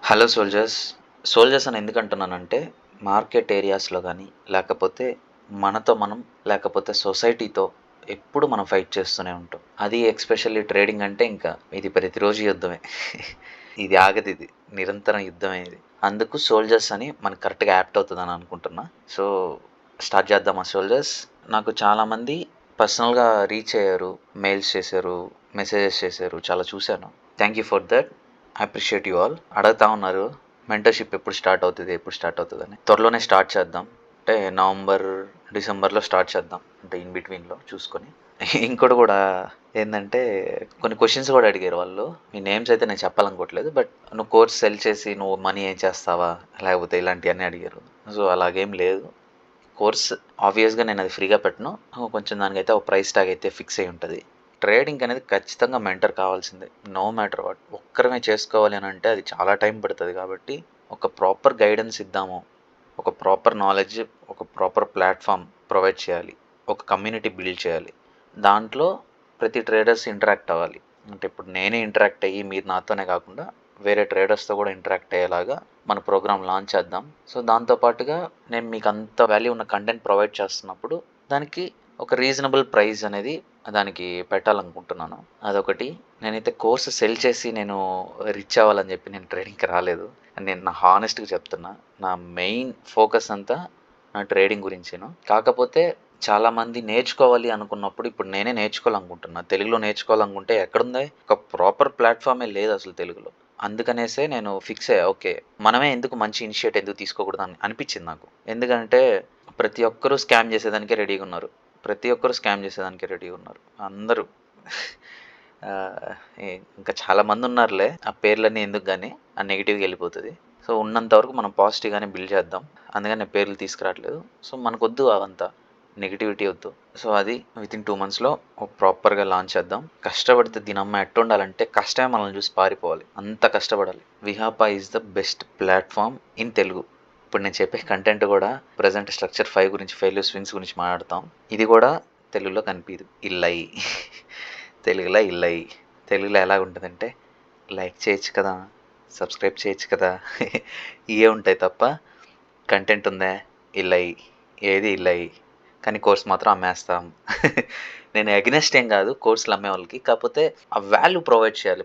Hello soldiers. Soldiers అని ఎందుకంటున్నానంటే, market ఏరియాస్‌లో గానీ, లేకపోతే మనతో మనం, లేకపోతే సొసైటీతో ఎప్పుడు మనం ఫైట్ చేస్తూనే ఉంటాం. అది ఎస్పెషల్లీ ట్రేడింగ్ అంటే ఇంకా ఇది ప్రతిరోజు యుద్ధమే. ఇది ఆగదిది. నిరంతరం యుద్ధమే ఇది. అందుకు సోల్జర్స్ అని మనకు కరెక్ట్‌గా యాప్ట్ అవుతదని అనుకుంటున్నా. సో, స్టార్ట్ చేద్దామా సోల్జర్స్? నాకు చాలామంది పర్సనల్‌గా రీచ్ అయ్యారు. మెయిల్స్ చేశారు, మెసేజెస్ చేశారు. చాలా చూశాను. Thank you for that. Appreciate you all. అడుగుతా ఉన్నారు మెంటర్‌షిప్ ఎప్పుడు స్టార్ట్ అవుతది? ఎప్పుడు స్టార్ట్ అవుతదని. త్వరలోనే స్టార్ట్ చేద్దాం. అంటే నవంబర్, డిసెంబర్‌లో స్టార్ట్ చేద్దాం. అంటే ఇన్ బిట్వీన్‌లో చూసుకొని. ఇంకోటి కూడా ఏందంటే కొన్ని క్వెషన్స్ కూడా అడిగారు వాళ్ళు. మీ నేమ్స్ అయితే నేను చెప్పాలనుకోవట్లేదు. బట్ నువ్వు కోర్స్ సెల్ చేసి నువ్వు మనీ ఏం చేస్తావా? లేకపోతే ఇలాంటియన్నీ అడిగారు. సో, అలాగేం లేదు. కోర్స్ ఆబ్వియస్‌గా నేను అది ఫ్రీగా పెట్టను. కొంచెం దానికైతే ఒక ప్రైస్ ట్యాగ్ అయితే ఫిక్స్ అయ్యి ఉంటది. ట్రేడింగ్ అనేది ఖచ్చితంగా మెంటర్ కావాల్సిందే. No matter what. ఒక్కరమే చేసుకోవాలి అని అంటే అది చాలా టైం పడుతుంది కాబట్టి ఒక ప్రాపర్ గైడెన్స్ ఇద్దాము. ఒక ప్రాపర్ నాలెడ్జ్, ఒక ప్రాపర్ ప్లాట్ఫామ్ ప్రొవైడ్ చేయాలి. ఒక కమ్యూనిటీ బిల్డ్ చేయాలి. దాంట్లో ప్రతి ట్రేడర్స్ ఇంటరాక్ట్ అవ్వాలి. అంటే ఇప్పుడు నేనే ఇంటరాక్ట్ అయ్యి మీరు నాతోనే కాకుండా వేరే ట్రేడర్స్‌తో కూడా ఇంటరాక్ట్ అయ్యేలాగా మన ప్రోగ్రామ్ లాంచ్ చేద్దాం. సో, దాంతో పాటుగా నేను మీకు అంత వాల్యూ ఉన్న కంటెంట్ ప్రొవైడ్ చేస్తున్నప్పుడు దానికి ఒక రీజనబుల్ ప్రైస్ అనేది దానికి పెట్టాలనుకుంటున్నాను. అదొకటి. నేనైతే కోర్స్ సెల్ చేసి నేను రిచ్ అవ్వాలని చెప్పి నేను ట్రేడింగ్‌కి రాలేదు. నేను నా హానెస్ట్‌గా చెప్తున్నా. నా మెయిన్ ఫోకస్ అంతా నా ట్రేడింగ్ గురించేను. కాకపోతే చాలామంది నేర్చుకోవాలి అనుకున్నప్పుడు ఇప్పుడు నేనే నేర్చుకోవాలనుకుంటున్నా. తెలుగులో నేర్చుకోవాలనుకుంటే ఎక్కడుంది? ఒక ప్రాపర్ ప్లాట్‌ఫామే లేదసలు తెలుగులో. అందుకనేసే నేను ఫిక్స్ అయ్యా. ఓకే. మనమే ఎందుకు మంచి ఇనిషియేట్ ఎందుకు తీసుకోకూడదు అని అనిపిచ్చింది నాకు. ఎందుకంటే ప్రతి ఒక్కరు స్కామ్ చేసేదానికే రెడీగున్నారు. ప్రతి ఒక్కరు స్కామ్ చేసేదానికే రెడీగున్నారు. అందరూ. ఆహ్, ఇంకా చాలామందున్నారులే. ఆ పేర్లన్నీ ఎందుకు గాని, ఆ నెగెటివ్‌గా ఎళ్ళిపోతది. సో, ఉన్నంత వరకు మనం పాజిటివ్‌గానే బిల్డ్ చేద్దాం. అందుకని నేను పేర్లు తీసుకురాట్లేదు. సో, మనకొద్దు అవంతా. నెగటివిటీ వద్దు. సో, అది వితిన్ 2 మంత్స్‌లో ప్రాపర్‌గా లాంచ్ చేద్దాం. కష్టపడితే దీనమ్మ ఎట్టుండాలంటే కష్టమే మనల్ని చూసి పారిపోవాలి. అంత కష్టపడాలి. విహాపా is the best platform in Telugu. ఇప్పుడు నేను చెప్పే కంటెంట్ కూడా ప్రెజెంట్ స్ట్రక్చర్ 5 గురించి, ఫెయిల్యూర్ స్వింగ్స్ గురించి మాట్లాడతాం. ఇది కూడా తెలుగులో కనిపీదు. ఇల్లయి. తెలుగులో ఇల్లయి. తెలుగులో ఎలాగుంటదంటే లైక్ చేయొచ్చు కదా! సబ్స్క్రైబ్ చేయొచ్చు కదా! ఇయే ఉంటాయి తప్ప కంటెంట్ ఉందా? ఇల్లయి. ఏది ఇల్లయి. కానీ కోర్స్ మాత్రం అమ్మేస్తాం. నేను ఎగనెస్ట్ ఏం కాదు కోర్సులు అమ్మే వాళ్ళకి. కాకపోతే ఆ వాల్యూ ప్రొవైడ్ చేయాలి.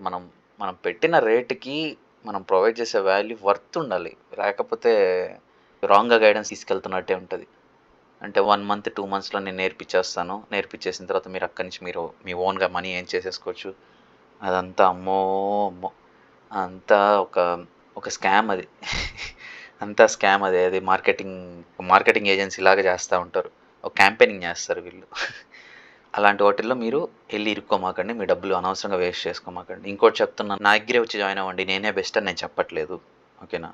మనం పెట్టిన రేట్‌కి మనం ప్రొవైడ్ చేసే వాల్యూ వర్త్ ఉండాలి. లేకపోతే రాంగ్‌గా గైడెన్స్ తీసుకెళ్తున్నట్టే ఉంటది. అంటే 1 మంత్, 2 మంత్స్‌లో నేను నేర్పించేస్తాను. నేర్పించేసిన తర్వాత మీరు అక్కడి నుంచి మీరు మీ ఓన్‌గా మనీ ఎర్న్ చేసేసుకోవచ్చు. అదంతా అమ్మో! అమ్మో! అంతా ఒక స్కామ్ అది. అంతా స్కామ్ అది. అది మార్కెటింగ్ ఏజెన్సీలాగా చేస్తా ఉంటారు. ఒక క్యాంపెయినింగ్ చేస్తారు వీళ్ళు. అలాంటి వాటిల్లో మీరు ఎళ్లి ఇరుక్కోమాకండి. మీ డబ్బులు అనవసరంగా వేస్ట్ చేసుకోమాకండి. ఇంకోటి చెప్తున్నా, నా దగ్గరే వచ్చి జాయిన్ అవ్వండి. నేనే బెస్ట్ అని నేను చెప్పట్లేదు. ఓకేనా?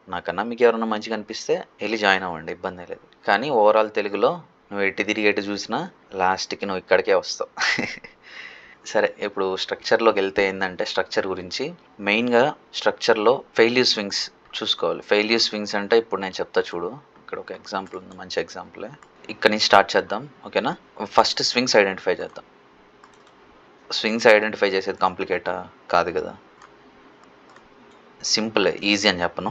నాకన్నా మీకెవరన్నా మంచిగా అనిపిస్తే ఎళ్లి జాయిన్ అవ్వండి. ఇబ్బందేం లేదు. కానీ ఓవరాల్ తెలుగులో నువ్వు ఎటు తిరిగి ఎటు చూసినా లాస్ట్‌కి నువ్వు ఇక్కడికే వస్తావు. సరే, ఇప్పుడు స్ట్రక్చర్‌లోకెళ్తే ఏందంటే స్ట్రక్చర్ గురించి మెయిన్‌గా స్ట్రక్చర్‌లో ఫెయిల్యూర్ స్వింగ్స్ చూసుకోవాలి. ఫెయిల్యూర్ స్వింగ్స్ అంటే ఇప్పుడు నేను చెప్తా చూడు. ఇక్కడ ఒక ఎగ్జాంపుల్ ఉంది. మంచి ఎగ్జాంపులే. ఇక్కడి నుంచి స్టార్ట్ చేద్దాం. ఓకేనా? ఫస్ట్ స్వింగ్స్ ఐడెంటిఫై చేద్దాం. స్వింగ్స్ ఐడెంటిఫై చేసేది కాంప్లికేటా? కాదు కదా! సింపులే. ఈజీ అని చెప్పను.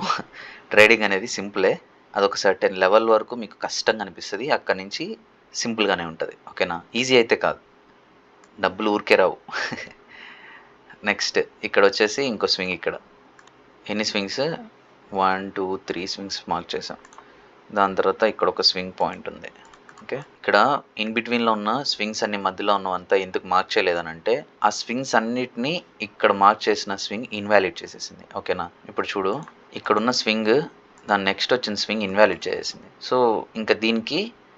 ట్రేడింగ్ అనేది సింపులే. అదొక సర్టెన్ లెవెల్ వరకు మీకు కష్టంగా అనిపిస్తది. అక్కడి నుంచి సింపుల్‌గానే ఉంటది. ఓకేనా? ఈజీ అయితే కాదు. డబ్బులు ఊరికే రావు. నెక్స్ట్ ఇక్కడొచ్చేసి ఇంకో స్వింగ్ ఇక్కడ. ఎన్ని స్వింగ్స్? 1, 2, 3 స్వింగ్స్ మార్క్ చేసాం. దాని తర్వాత ఇక్కడొక స్వింగ్ పాయింట్ ఉంది. ఓకే. ఇక్కడ ఇన్ బిట్వీన్‌లో ఉన్న స్వింగ్స్ అన్ని మధ్యలో ఉన్నవంతా ఎందుకు మార్క్ చేయలేదనంటే, ఆ స్వింగ్స్ అన్నిటిని ఇక్కడ మార్క్ చేసిన స్వింగ్ ఇన్వాలిడ్ చేసేసింది. ఓకేనా? ఇప్పుడు చూడు, ఇక్కడున్న స్వింగ్ దాని నెక్స్ట్ వచ్చిన స్వింగ్ ఇన్వాలిడ్ చేసేసింది. సో, ఇంక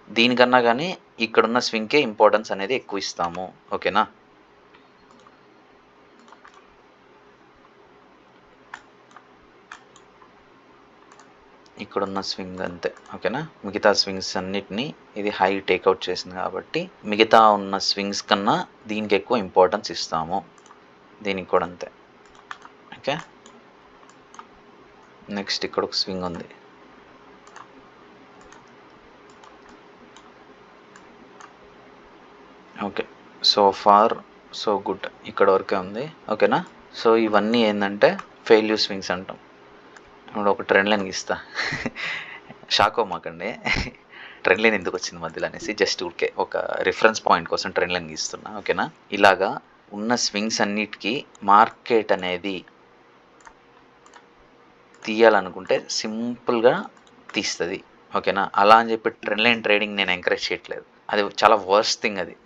దీనికన్నా గాని ఇక్కడున్న స్వింగ్‌కే ఇంపార్టెన్స్ అనేది ఎక్కువ ఇస్తాము. ఓకేనా? ఇక్కడున్న స్వింగ్ అంతే. ఓకేనా? మిగతా స్వింగ్స్ అన్నిటిని ఇది హై టేకౌట్ చేసింది కాబట్టి, మిగతా ఉన్న స్వింగ్స్ కన్నా దీనికి ఎక్కువ ఇంపార్టెన్స్ ఇస్తాము. దీనికి కూడా అంతే. ఓకే. నెక్స్ట్ ఇక్కడ ఒక స్వింగ్ ఉంది. Okay. So far so good. ఇక్కడ వరకే ఉంది. ఓకేనా? సో ఇవన్నీ ఏందంటే ఫెయిల్యూర్ స్వింగ్స్ అంటాం. ఇప్పుడు ఒక ట్రెండ్ లైన్ గీస్తా. షాక్ అవ్వమాకండి. ట్రెండ్ లైన్ ఎందుకు వచ్చింది మధ్యలో అనేసి జస్ట్ ఊరికే ఒక రిఫరెన్స్ పాయింట్ కోసం ట్రెండ్ లైన్ గీస్తున్నా. ఓకేనా? ఇలాగా ఉన్న స్వింగ్స్ అన్నిటికీ మార్కెట్ అనేది తీయాలనుకుంటే సింపుల్గా తీస్తుంది. ఓకేనా? అలా అని చెప్పి ట్రెండ్ లైన్ ట్రేడింగ్ నేను ఎంకరేజ్ చేయట్లేదు. అది చాలా వర్స్ట్ థింగ్ అది.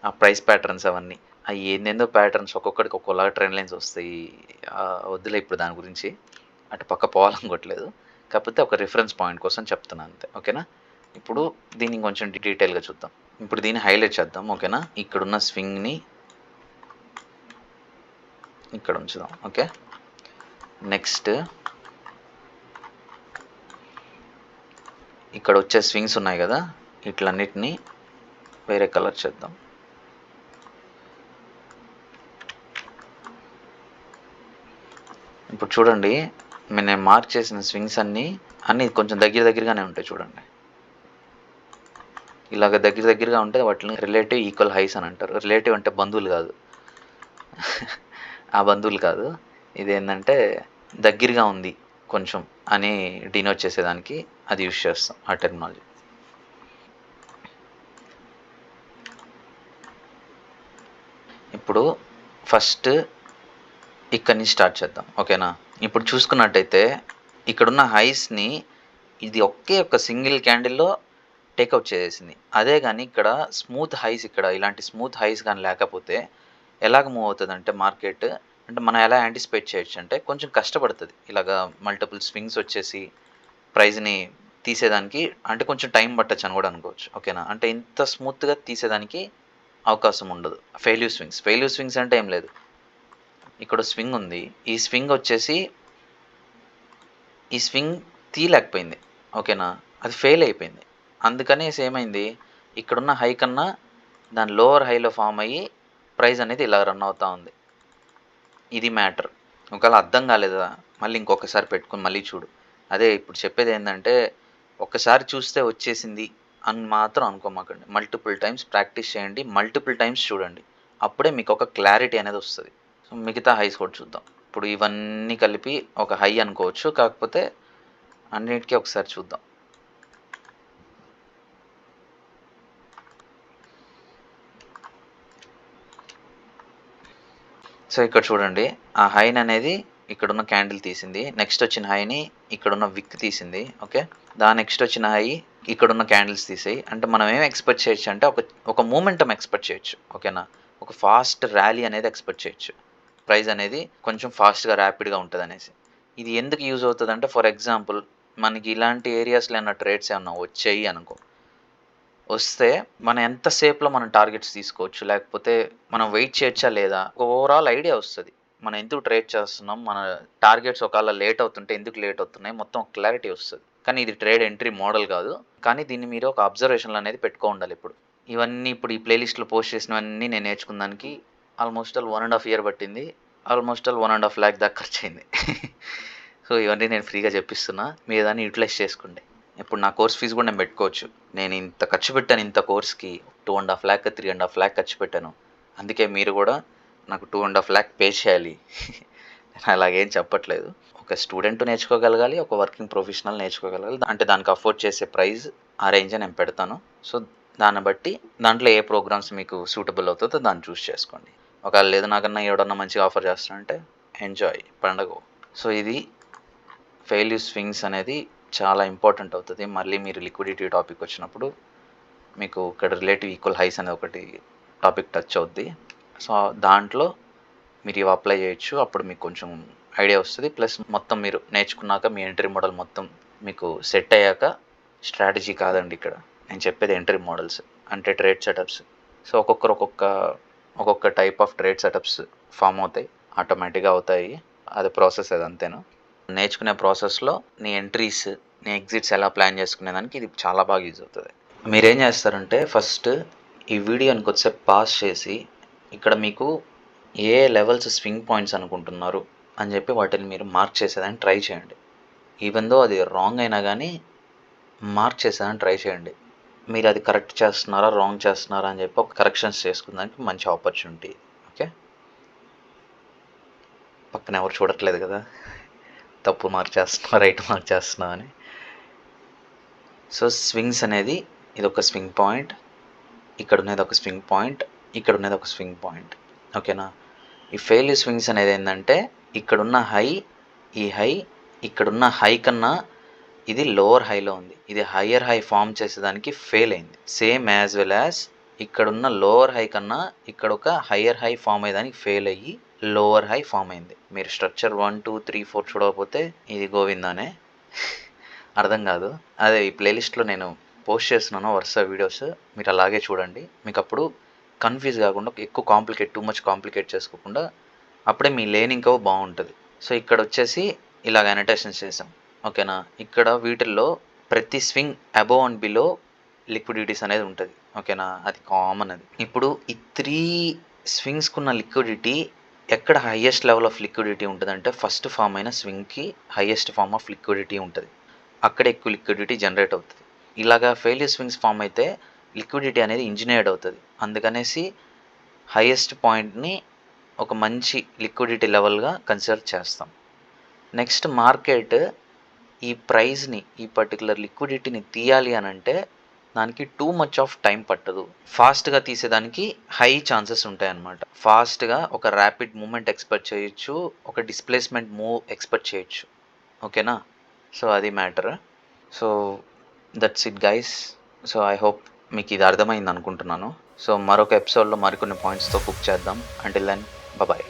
ఆ ప్రైస్ ప్యాటర్న్స్ అవన్నీ అవి ఏందేందో ప్యాటర్న్స్ ఒక్కొక్కడికి ఒక్కోలాగా ట్రెండ్ లైన్స్ వస్తాయి. వద్దులే ఇప్పుడు దాని గురించి, అటు పక్క పోవాలనుకోవట్లేదు. కాకపోతే ఒక రిఫరెన్స్ పాయింట్ కోసం చెప్తున్నాను అంతే. ఓకేనా? ఇప్పుడు దీన్ని కొంచెం డీటెయిల్గా చూద్దాం. ఇప్పుడు దీన్ని హైలైట్ చేద్దాం. ఓకేనా? ఇక్కడున్న స్వింగ్ని ఇక్కడ ఉంచుదాం. ఓకే, నెక్స్ట్ ఇక్కడ వచ్చే స్వింగ్స్ ఉన్నాయి కదా, వీటిలన్నిటిని వేరే కలర్ చేద్దాం. ఇప్పుడు చూడండి, నేను మార్క్ చేసిన స్వింగ్స్ అన్నీ కొంచెం దగ్గరగానే ఉంటాయి. చూడండి, ఇలాగ దగ్గరగా ఉంటే వాటిని రిలేటివ్ ఈక్వల్ హైస్ అని అంటారు. రిలేటివ్ అంటే బంధువులు కాదు. ఆ బంధువులు కాదు, ఇదేంటంటే దగ్గరగా ఉంది కొంచెం అని డినోట్ చేసేదానికి అది యూజ్ చేస్తాం, ఆ టెర్మినాలజీ. ఇప్పుడు ఫస్ట్ ఇక్కడి నుంచి స్టార్ట్ చేద్దాం. ఓకేనా? ఇప్పుడు చూసుకున్నట్టయితే ఇక్కడున్న హైస్ని ఇది ఒక్క సింగిల్ క్యాండిల్లో టేక్అవుట్ చేసేసింది. అదే కానీ ఇక్కడ స్మూత్ హైస్, ఇక్కడ ఇలాంటి స్మూత్ హైస్ కానీ లేకపోతే ఎలాగ మూవ్ అవుతుంది అంటే మార్కెట్, అంటే మనం ఎలా యాంటిసిపేట్ చేయొచ్చు అంటే కొంచెం కష్టపడుతుంది. ఇలాగా మల్టిపుల్ స్వింగ్స్ వచ్చేసి ప్రైజ్ని తీసేదానికి అంటే కొంచెం టైం పట్టచ్చు అని కూడా అనుకోవచ్చు. ఓకేనా? అంటే ఇంత స్మూత్గా తీసేదానికి అవకాశం ఉండదు. ఫెయిల్యూర్ స్వింగ్స్ అంటే ఏం లేదు, ఇక్కడ స్వింగ్ ఉంది, ఈ స్వింగ్ వచ్చేసి ఈ స్వింగ్ తీయలేకపోయింది. ఓకేనా? అది ఫెయిల్ అయిపోయింది. అందుకనేసి ఏమైంది, ఇక్కడున్న హై కన్నా దాని లోవర్ హైలో ఫామ్ అయ్యి ప్రైస్ అనేది ఇలా రన్ అవుతూ ఉంది. ఇది మ్యాటర్. ఒకవేళ అర్థం కాలేదా మళ్ళీ ఇంకొకసారి పెట్టుకుని మళ్ళీ చూడు. అదే ఇప్పుడు చెప్పేది ఏంటంటే, ఒక్కసారి చూస్తే వచ్చేసింది అని మాత్రం అనుకోమాకండి. మల్టిపుల్ టైమ్స్ ప్రాక్టీస్ చేయండి, మల్టిపుల్ టైమ్స్ చూడండి. అప్పుడే మీకు ఒక క్లారిటీ అనేది వస్తుంది. సో మిగతా హైస్ కూడా చూద్దాం. ఇప్పుడు ఇవన్నీ కలిపి ఒక హై అనుకోవచ్చు, కాకపోతే అన్నిటికీ ఒకసారి చూద్దాం. సో ఇక్కడ చూడండి, ఆ హైన్ అనేది ఇక్కడున్న క్యాండిల్ తీసింది, నెక్స్ట్ వచ్చిన హైని ఇక్కడున్న విక్ తీసింది. ఓకే, దాని నెక్స్ట్ వచ్చిన హై ఇక్కడున్న క్యాండిల్స్ తీసాయి. అంటే మనం ఏం ఎక్స్పెక్ట్ చేయొచ్చు అంటే ఒక మూమెంటం ఎక్స్పెక్ట్ చేయొచ్చు. ఓకేనా? ఒక ఫాస్ట్ ర్యాలీ అనేది ఎక్స్పెక్ట్ చేయొచ్చు. ప్రైస్ అనేది కొంచెం ఫాస్ట్గా ర్యాపిడ్గా ఉంటుంది అనేసి. ఇది ఎందుకు యూజ్ అవుతుంది అంటే, ఫర్ ఎగ్జాంపుల్ మనకి ఇలాంటి ఏరియాస్లో ఏమన్నా ట్రేడ్స్ ఏమన్నా వచ్చాయి అనుకో, వస్తే మనం ఎంతసేపులో మనం టార్గెట్స్ తీసుకోవచ్చు, లేకపోతే మనం వెయిట్ చేయొచ్చా లేదా, ఒక ఓవరాల్ ఐడియా వస్తుంది. మనం ఎందుకు ట్రేడ్ చేస్తున్నాం, మన టార్గెట్స్ ఒకవేళ లేట్ అవుతుంటే ఎందుకు లేట్ అవుతున్నాయి, మొత్తం క్లారిటీ వస్తుంది. కానీ ఇది ట్రేడ్ ఎంట్రీ మోడల్ కాదు, కానీ దీన్ని మీరు ఒక అబ్జర్వేషన్లు అనేది పెట్టుకో ఉండాలి. ఇవన్నీ ఇప్పుడు ఈ ప్లేలిస్ట్లో పోస్ట్ చేసినవన్నీ నేను నేర్చుకున్నానికి ఆల్మోస్ట్ 1.5 year పట్టింది. ఆల్మోస్ట్ 1.5 lakh దాకా ఖర్చు అయింది. సో ఇవన్నీ నేను ఫ్రీగా చెప్పిస్తున్నా, మీరు దాన్ని యూటిలైజ్ చేసుకోండి. ఇప్పుడు నా కోర్స్ ఫీజు కూడా నేను పెట్టుకోవచ్చు. నేను ఇంత ఖర్చు పెట్టాను, ఇంత కోర్స్కి 2.5 lakh 3.5 lakh ఖర్చు పెట్టాను. అందుకే మీరు కూడా నాకు 2.5 lakh పే చేయాలి. అలాగేం చెప్పట్లేదు. ఒక స్టూడెంట్ నేర్చుకోగలగాలి, ఒక వర్కింగ్ ప్రొఫెషనల్ నేర్చుకోగలగాలి. అంటే దానికి అఫోర్డ్ చేసే ప్రైస్ ఆ రేంజ్ నేను పెడతాను. సో దాన్ని బట్టి దాంట్లో ఏ ప్రోగ్రామ్స్ మీకు సూటబుల్ అవుతుందో దాన్ని చూస్ చేసుకోండి. ఒకవేళ లేదు నాకన్నా ఎవడన్నా మంచిగా ఆఫర్ చేస్తానంటే ఎంజాయ్ పండగ. సో ఇది ఫెయిల్యూర్ స్వింగ్స్ అనేది చాలా ఇంపార్టెంట్ అవుతుంది. మళ్ళీ మీరు లిక్విడిటీ టాపిక్ వచ్చినప్పుడు మీకు ఇక్కడ రిలేటివ్ ఈక్వల్ హైస్ అనేది ఒకటి టాపిక్ టచ్ అవుద్ది. సో దాంట్లో మీరు ఇవి అప్లై చేయొచ్చు. అప్పుడు మీకు కొంచెం ఐడియా వస్తుంది. ప్లస్ మొత్తం మీరు నేర్చుకున్నాక మీ ఎంట్రీ మోడల్ మొత్తం మీకు సెట్ అయ్యాక, స్ట్రాటజీ కాదండి ఇక్కడ నేను చెప్పేది, ఎంట్రీ మోడల్స్ అంటే ట్రేడ్ సెటప్స్. సో ఒక్కొక్కరు ఒక్కొక్క type of trade setups form అవుతాయి, ఆటోమేటిక్గా అవుతాయి. అది ప్రాసెస్ అది అంతేనా. నేర్చుకునే ప్రాసెస్లో నీ ఎంట్రీస్, నీ ఎగ్జిట్స్ ఎలా ప్లాన్ చేసుకునేదానికి ఇది చాలా బాగా యూజ్ అవుతుంది. మీరేం చేస్తారంటే ఫస్ట్ ఈ వీడియోని కొద్దిసేపు పాస్ చేసి ఇక్కడ మీకు ఏ లెవెల్స్ స్వింగ్ పాయింట్స్ అనుకుంటున్నారు అని చెప్పి వాటిని మీరు మార్క్ చేసేదాన్ని ట్రై చేయండి. ఈవెన్ దో అది రాంగ్ అయినా కానీ మార్క్ చేసేదాన్ని ట్రై చేయండి. మీరు అది కరెక్ట్ చేస్తున్నారా రాంగ్ చేస్తున్నారా అని చెప్పి ఒక కరెక్షన్స్ చేసుకునేదానికి మంచి ఆపర్చునిటీ. ఓకే, పక్కన ఎవరు చూడట్లేదు కదా. తప్పు మార్క్ చేస్తున్నా, రైట్ మార్క్ చేస్తున్నా అని. సో స్వింగ్స్ అనేది ఇది ఒక స్వింగ్ పాయింట్, ఇక్కడ ఉన్నది ఒక స్వింగ్ పాయింట్, ఇక్కడ ఉన్నది ఒక స్వింగ్ పాయింట్. ఓకేనా. ఈ ఫెయిల్యూర్ స్వింగ్స్ అనేది ఏంటంటే ఇక్కడున్న హై, ఈ హై, ఇక్కడున్న హై కన్నా ఇది లోవర్ హైలో ఉంది, ఇది హయ్యర్ హై ఫామ్ చేసేదానికి ఫెయిల్ అయింది. సేమ్ యాజ్ వెల్ యాజ్ ఇక్కడున్న లోవర్ హై కన్నా ఇక్కడ ఒక హయ్యర్ హై ఫామ్ అయ్యేదానికి ఫెయిల్ అయ్యి లోవర్ హై ఫామ్ అయింది. మీరు స్ట్రక్చర్ 1, 2, 3, 4 చూడకపోతే ఇది గోవిందానే, అర్థం కాదు. అదే ఈ ప్లేలిస్ట్లో నేను పోస్ట్ చేస్తున్నాను వరుస వీడియోస్, మీరు అలాగే చూడండి. మీకు అప్పుడు కన్ఫ్యూజ్ కాకుండా, ఎక్కువ టూ మచ్ కాంప్లికేట్ చేసుకోకుండా, అప్పుడే మీ లేర్నింగ్ కవ్ బాగుంటుంది. సో ఇక్కడ వచ్చేసి ఇలాగ అనోటేషన్స్ చేసాం. ఓకేనా. ఇక్కడ వీటిల్లో ప్రతి స్వింగ్ అబోవ్ అండ్ బిలో లిక్విడిటీస్ అనేది ఉంటుంది. ఓకేనా, అది కామన్. అది ఇప్పుడు ఈ 3 స్వింగ్స్కున్న లిక్విడిటీ ఎక్కడ హయ్యెస్ట్ లెవెల్ ఆఫ్ లిక్విడిటీ ఉంటుందంటే ఫస్ట్ ఫామ్ అయిన స్వింగ్కి హయ్యెస్ట్ ఫామ్ ఆఫ్ లిక్విడిటీ ఉంటుంది, అక్కడ ఎక్కువ లిక్విడిటీ జనరేట్ అవుతుంది. ఇలాగా ఫెయిల్యూర్ స్వింగ్స్ ఫామ్ అయితే లిక్విడిటీ అనేది ఇంజనీర్డ్ అవుతుంది. అందుకనేసి హయ్యెస్ట్ పాయింట్ని ఒక మంచి లిక్విడిటీ లెవెల్గా కన్సిడర్ చేస్తాం. నెక్స్ట్ మార్కెట్ ఈ ప్రైస్ని, ఈ పర్టికులర్ లిక్విడిటీని తీయాలి అని అంటే దానికి టూ మచ్ ఆఫ్ టైం పట్టదు. ఫాస్ట్గా తీసేదానికి హై ఛాన్సెస్ ఉంటాయి అన్నమాట. ఫాస్ట్గా ఒక ర్యాపిడ్ మూమెంట్ ఎక్స్పెక్ట్ చేయొచ్చు, ఒక డిస్ప్లేస్మెంట్ మూవ్ ఎక్స్పెక్ట్ చేయొచ్చు. ఓకేనా. సో అది matter. So that's it guys. So I hope మీకు ఇది అర్థమైంది అనుకుంటున్నాను. సో మరొక ఎపిసోడ్లో మరికొన్ని పాయింట్స్తో కుక్ చేద్దాం. Until then bye.